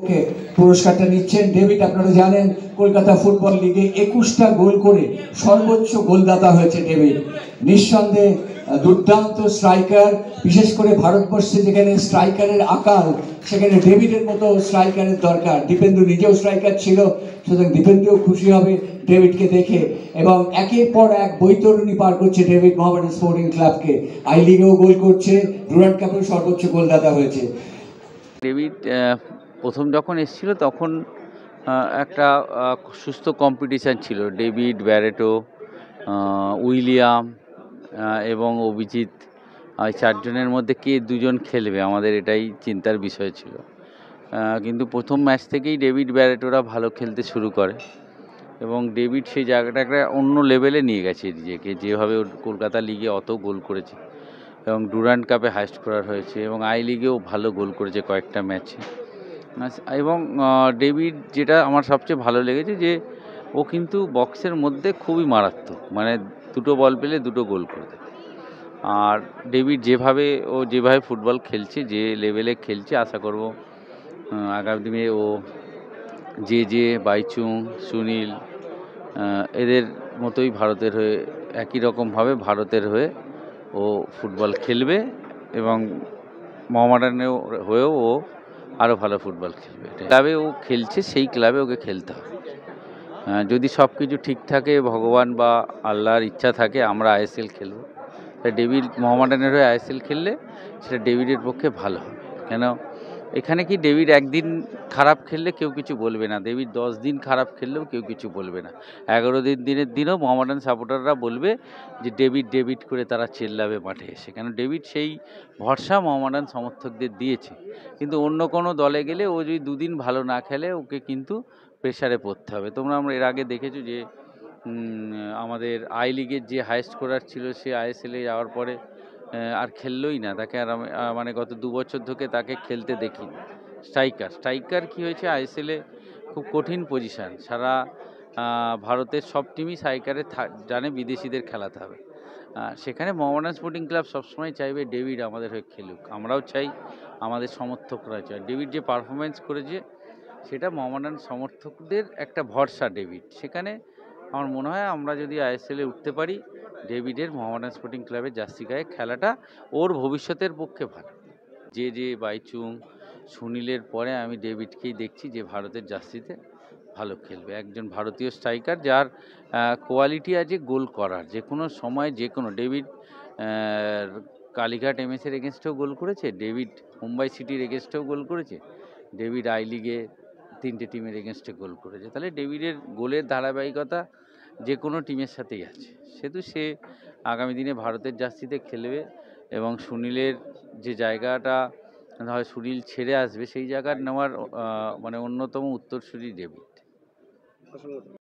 কে পুরস্কারটা নিচ্ছেন ডেভিড। আপনারা জানেন কলকাতা ফুটবল লিগে 21টা গোল করে সর্বোচ্চ গোলদাতা হয়েছে ডেভিড। নিঃসন্দেহে দুর্দান্ত স্ট্রাইকার, বিশেষ করে ভারতবর্ষে যেখানে স্ট্রাইকারের আকাল, সেখানে ডেভিডের মতো স্ট্রাইকারের দরকার। দীপেন্দু নিজেও স্ট্রাইকার ছিল, সুতরাং দীপেন্দুও খুশি হবে ডেভিডকে দেখে। এবং একের পর এক বৈতরণী পার করছে ডেভিড মোহামেডান স্পোর্টিং ক্লাবকে। আই লিগেও গোল করছে, ডুরান্ড কাপেও সর্বোচ্চ গোলদাতা হয়েছে ডেভিড। প্রথম যখন এসেছিল তখন একটা সুস্থ কম্পিটিশান ছিল। ডেভিড, ব্যারেটো, উইলিয়াম এবং অভিজিৎ, এই চারজনের মধ্যে কে দুজন খেলবে, আমাদের এটাই চিন্তার বিষয় ছিল। কিন্তু প্রথম ম্যাচ থেকেই ডেভিড, ব্যারেটোরা ভালো খেলতে শুরু করে এবং ডেভিড সেই জায়গাটাকে অন্য লেভেলে নিয়ে গেছে নিজেকে। যেভাবে কলকাতা লিগে অত গোল করেছে এবং ডুরান্ড কাপে হাইস্ট স্কোরার হয়েছে এবং আই লিগেও ভালো গোল করেছে কয়েকটা ম্যাচে। এবং ডেভিড, যেটা আমার সবচেয়ে ভালো লেগেছে, যে ও কিন্তু বক্সের মধ্যে খুবই মারাত্মক, মানে দুটো বল পেলে দুটো গোল করে দেয়। আর ডেভিড যেভাবে ফুটবল খেলছে, যে লেভেলে খেলছে, আশা করব আগামী দিনে ও যে বাইচুং, সুনীল, এদের মতোই ভারতের হয়ে একই রকমভাবে ভারতের হয়ে ও ফুটবল খেলবে এবং মোহামেডানের হয়েও ও আরও ভালো ফুটবল খেলবে। ক্লাবে ও খেলছে, সেই ক্লাবে ওকে খেলতে হবে। যদি সব কিছু ঠিক থাকে, ভগবান বা আল্লাহর ইচ্ছা থাকে, আমরা আইএসএল খেলব। ডেভিড মোহামেডানের হয়ে আইএসএল খেললে সেটা ডেভিডের পক্ষে ভালো হবে। কেন, এখানে কি ডেভিড একদিন খারাপ খেললে কেউ কিছু বলবে না, ডেভিড 10 দিন খারাপ খেললেও কেউ কিছু বলবে না, 11 দিনের দিনও মোহামেডান সাপোর্টাররা বলবে যে ডেভিড ডেভিড করে তারা চেল্লাবে মাঠে এসে। কেন, ডেভিড সেই ভরসা মোহামেডান সমর্থকদের দিয়েছে। কিন্তু অন্য কোনো দলে গেলে ও যদি দুদিন ভালো না খেলে, ওকে কিন্তু প্রেশারে পড়তে হবে। আমরা এর আগে দেখেছো যে আমাদের আই লিগের যে হাইস্ট স্কোরার ছিল, সে আইএসএলে যাওয়ার পরে আর খেললোই না, তাকে আর মানে গত 2 বছর ধরে তাকে খেলতে দেখিনি। স্ট্রাইকার কি হয়েছে, আইএসএলে খুব কঠিন পজিশান। সারা ভারতের সব টিমই স্ট্রাইকারে জানে বিদেশিদের খেলাতে হবে। সেখানে মোহামেডান স্পোর্টিং ক্লাব সবসময় চাইবে ডেভিড আমাদের হয়ে খেলুক। আমরাও চাই, আমাদের সমর্থকরা চাই। ডেভিড যে পারফরমেন্স করেছে, সেটা মোহামেডান সমর্থকদের একটা ভরসা ডেভিড। সেখানে আমার মনে হয় আমরা যদি আইএসএলে উঠতে পারি, ডেভিডের মোহামেডান স্পোর্টিং ক্লাবের জার্সি গায়ে খেলাটা ওর ভবিষ্যতের পক্ষে ভালো। যে বাইচুং, সুনীলের পরে আমি ডেভিডকেই দেখছি যে ভারতের জার্সিতে ভালো খেলবে। একজন ভারতীয় স্ট্রাইকার যার কোয়ালিটি আছে গোল করার, যে কোনো সময় যে কোনো। ডেভিড কালীঘাট এমএসের এগেনস্টেও গোল করেছে, ডেভিড মুম্বাই সিটির এগেনস্টেও গোল করেছে, ডেভিড আই লিগে 3টে টিমের এগেনস্টে গোল করেছে। তাহলে ডেভিডের গোলের ধারাবাহিকতা যে কোনো টিমের সাথেই আছে। সেহেতু সে আগামী দিনে ভারতের জার্সিতে খেলবে এবং সুনীলের যে জায়গাটা হয় সুনীল ছেড়ে আসবে, সেই জায়গার নেওয়ার মানে অন্যতম উত্তরসূরি ডেভিড।